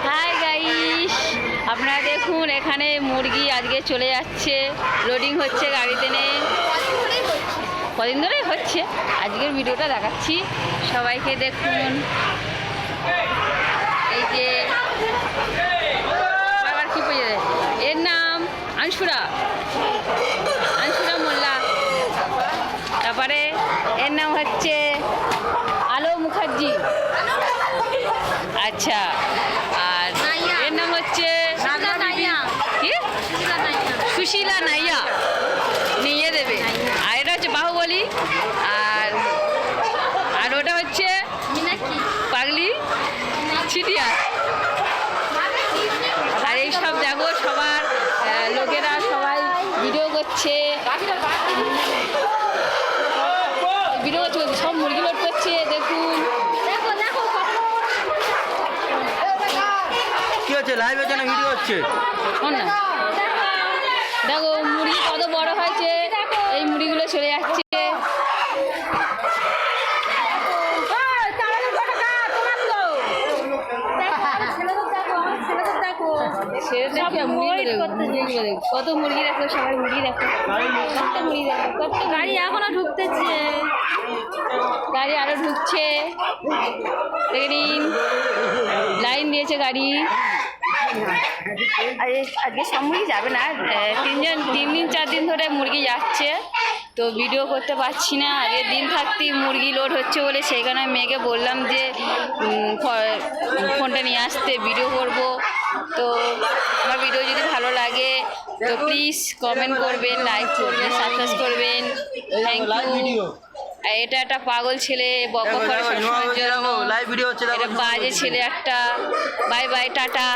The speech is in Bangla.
হাই গাইস, আপনারা দেখুন এখানে মুরগি আজকে চলে যাচ্ছে, লোডিং হচ্ছে গাড়িতে নিয়ে। কদিন ধরেই হচ্ছে, আজকের ভিডিওটা দেখাচ্ছি সবাইকে। দেখুন এই যে আবার কি পেয়ে, এর নাম আনসুরা মোল্লা। তারপরে এর নাম হচ্ছে আলো মুখার্জি। আচ্ছা, আর এর নাম হচ্ছে কি সুশীলা নাইয়া, নিয়ে দেবে। আর এটা হচ্ছে বাহুবলী। আর ওটা হচ্ছে পাগলি ছিটিয়া। আর এইসব দেখো সবার লোকেরা সবাই ভিডিও করছে, সব মুরগি লোড করছে। দেখুন কি হচ্ছে, লাইভ হচ্ছে না ভিডিও হচ্ছে? না, দেখো মুরগি কত বড় হয়েছে, এই মুরগিগুলো চলে যাচ্ছে। কত মুরগি দেখো, সবাই মুরগি দেখো, কত মুরগি দেখো, কত গাড়ি এখনো ঢুকতেছে, গাড়ি আরো ঢুকছে। লাইন দিয়েছে গাড়ি। আজকে সব মুরগি যাবে না, 3 দিন 4 দিন ধরে মুরগি যাচ্ছে, তো ভিডিও করতে পারছি না। আজকে দিন থাকতেই মুরগি লোড হচ্ছে বলে সেই কারণে মেয়েকে বললাম যে ফোনটা নিয়ে আসতে, ভিডিও করব। তো আমার ভিডিও যদি ভালো লাগে তো প্লিজ কমেন্ট করবেন, লাইক করবেন, সাবস্ক্রাইব করবেন। Thank you. এটা একটা পাগল ছেলে, বক করে সবসময়ের জন্য। লাইভ ভিডিও হচ্ছে, এটা বাজে ছেলে একটা। Bye bye, tata.